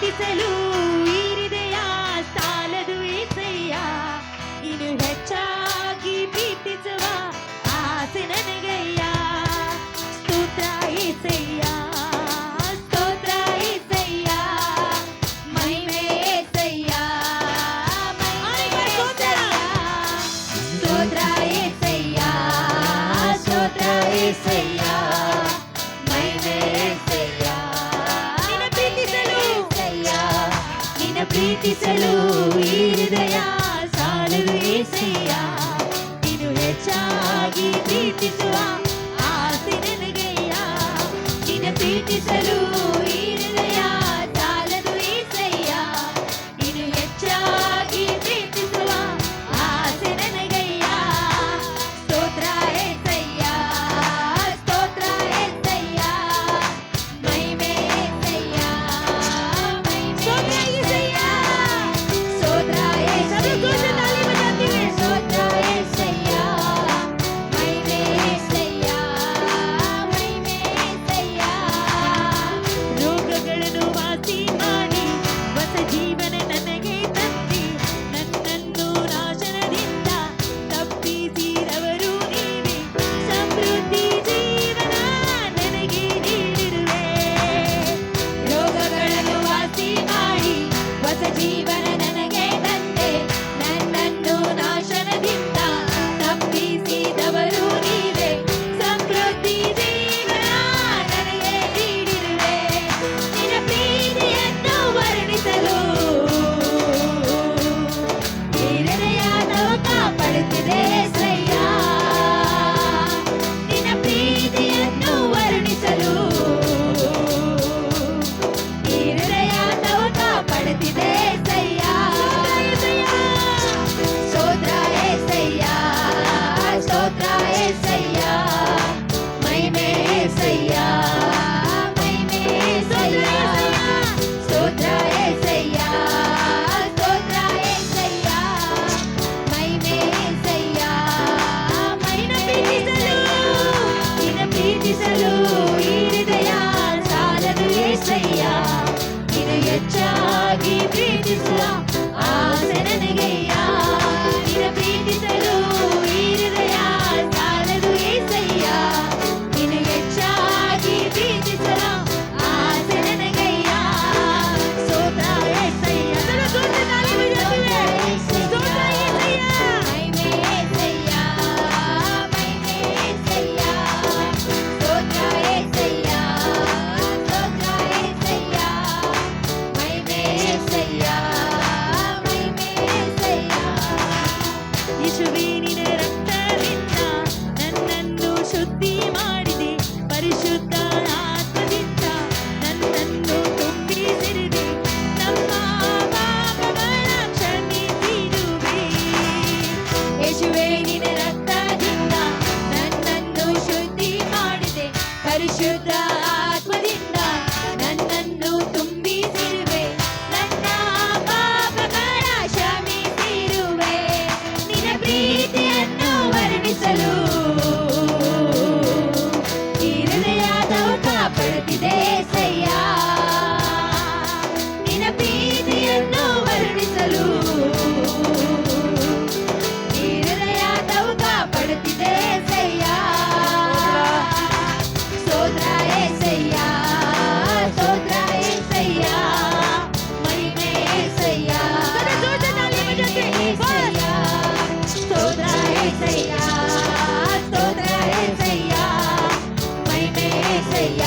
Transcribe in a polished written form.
ಪ್ರೀತಿಸಲು ಈ ಹೃದಯ ಸಾಲದು ಏಸಯ್ಯ. ಇನ್ನು ಹೆಚ್ಚಾಗಿ ಪ್ರೀತಿಸುವ ಆಸೆ ನನಗಯ್ಯ. ಸ್ತೋತ್ರ ಏಸಯ್ಯ, ಸ್ತೋತ್ರ ಏಸಯ್ಯ, ಮಹಿಮೆ ಏಸಯ್ಯ, ಮಹಿಮೆ ಏಸಯ್ಯ. ಸ್ತೋತ್ರ ಏಸಯ್ಯ, ಸ್ತೋತ್ರ ಏಸಯ್ಯ, ಮಹಿಮೆ ಏಸಯ್ಯ. ನಿನ್ನ ಪ್ರೀತಿಸಲು ಈ ಹೃದಯ ಸಾಲದು ಏಸಯ್ಯ. ಇನ್ನು ಹೆಚ್ಚಾಗಿ ಪ್ರೀತಿಸುವ ಆಸೆ ನನಗಯ್ಯ. ನಿನ್ನ ಪ್ರೀತಿಸಲು ಈ ಹೃದಯ ಸಾಲದು ಏಸಯ್ಯ. ಇನ್ನು ಹೆಚ್ಚಾಗಿ ಪ್ರೀತಿಸುವ ಆಸೆ ನನಗಯ್ಯ. ಸ್ತೋತ್ರ ಏಸಯ್ಯ, ಸ್ತೋತ್ರ ಏಸಯ್ಯ, ಮಹಿಮೆ ಏಸಯ್ಯ, ಮಹಿಮೆ ಏಸಯ್ಯ. ಸ್ತೋತ್ರ ಏಸಯ್ಯ, ಸ್ತೋತ್ರ ಏಸಯ್ಯ, ಮಹಿಮೆ ಏಸಯ್ಯ, ಮಹಿಮೆ ಏಸಯ್ಯ. ರೋಗಗಳನ್ನು ವಾಸಿ ಮಾಡಿ ಹೊಸ ಜೀವನ ನನಗೆ ತಂದಿ, ನನ್ನನ್ನು ನಾಶನದಿಂದ ತಪ್ಪಿಸಿದವರು ನೀವೇ. ಸಮೃದ್ಧಿ ಜೀವನ ನನಗೆ ನೀಡಿರುವೆ. ರೋಗಗಳನ್ನು ವಾಸಿ ಮಾಡಿ ಹೊಸ ಜೀವನ ನನಗೆ ತಂದೆ, ನನ್ನನ್ನು ನಾಶನದಿಂದ ತಪ್ಪಿಸಿದವರು ನೀವೇ. ಸಮೃದ್ಧಿ ಜೀವನ ನನಗೆ ನೀಡಿರುವೆ. ನಿನ್ನ ಪ್ರೀತಿಯನ್ನು ವರ್ಣಿಸಲು ಈ ಹೃದಯ ತವಕ ಪಡುತ್ತಿದೆ ಏಸಯ್ಯ. ನಿನ್ನ ಪ್ರೀತಿಯನ್ನು ವರ್ಣಿಸಲು ಈ ಹೃದಯ ತವಕ ಪಡುತ್ತಿದೆ ಏಸಯ್ಯ. ಸ್ತೋತ್ರ ಏಸಯ್ಯ, ಸ್ತೋತ್ರ ಏಸಯ್ಯ, ಮಹಿಮೆ ಏಸಯ್ಯ, ಮಹಿಮೆ ಏಸಯ್ಯ. ಸ್ತೋತ್ರ ಏಸಯ್ಯ, ಸ್ತೋತ್ರ ಏಸಯ್ಯ, ಮಹಿಮೆ ಏಸಯ್ಯ, ಮಹಿಮೆ ಏಸಯ್ಯ. ನಿನ್ನ ಪ್ರೀತಿಸಲು ಈ ಹೃದಯ ಸಾಲದು ಏಸಯ್ಯ. ಇನ್ನು ಹೆಚ್ಚಾಗಿ ಪ್ರೀತಿಸುವ ಆಸೆ ನನಗಯ್ಯ. ನಿನ್ನ ಪ್ರೀತಿಸಲು ಈ ಹೃದಯ ಸಾಲದು ಏಸಯ್ಯ. ಇನ್ನು ಹೆಚ್ಚಾಗಿ ಪ್ರೀತಿಸುವ ಆಸೆ ನನಗಯ್ಯ. ಸ್ತೋತ್ರ ಏಸಯ್ಯ, ಸ್ತೋತ್ರ ಏಸಯ್ಯ, ಮಹಿಮೆ ಏಸಯ್ಯ, ಮಹಿಮೆ ಏಸಯ್ಯ. ಸ್ತೋತ್ರ ಏಸಯ್ಯ, ಸ್ತೋತ್ರ ಏಸಯ್ಯ, ಮಹಿಮೆ ಏಸಯ್ಯ, ಮಹಿಮೆ ಏಸಯ್ಯ. ಯೇಸುವೇ, ನಿನ್ನ ರಕ್ತದಿಂದ ನನ್ನನ್ನು ಶುದ್ಧಿ ಮಾಡಿದೆ. ಪರಿಶುದ್ಧ ಆತ್ಮದಿಂದ ನನ್ನನ್ನು ತುಂಬಿಸಿರುವೆ. ನಮ್ಮ ಪಾಪಗಳ ಕ್ಷಮಿಸಿರುವೆ. ಯೇಸುವೇ, ನಿನ್ನ ರಕ್ತದಿಂದ ನನ್ನನ್ನು ಶುದ್ಧಿ ಮಾಡಿದೆ. ಪರಿಶುದ್ಧ ಆತ್ಮದಿಂದ ನನ್ನನ್ನು ತುಂಬಿಸಿರುವೆ. ನನ್ನ ಪಾಪಗಳ ಕ್ಷಮಿಸಿರುವೆ. ನಿನ್ನ ಪ್ರೀತಿಯನ್ನು ವರ್ಣಿಸಲು ಈ ಹೃದಯ ತವಕ ಪಡುತ್ತಿದೆ ಏಸಯ್ಯ. ನಿನ್ನ ಪ್ರೀತಿಯನ್ನು ವರ್ಣಿಸಲು ಈ ಹೃದಯ ತವಕ ಪಡುತ್ತಿದೆ ಏಸಯ್ಯ. ಸ್ತೋತ್ರ ಏಸಯ್ಯ, ಸ್ತೋತ್ರ ಏಸಯ್ಯ, ಮಹಿಮೆ ಏಸಯ್ಯ, ಮಹಿಮೆ ಏಸಯ್ಯ. ಸ್ತೋತ್ರ ಏಸಯ್ಯ, ಸ್ತೋತ್ರ ಏಸಯ್ಯ, ಮಹಿಮೆ ಏಸಯ್ಯ,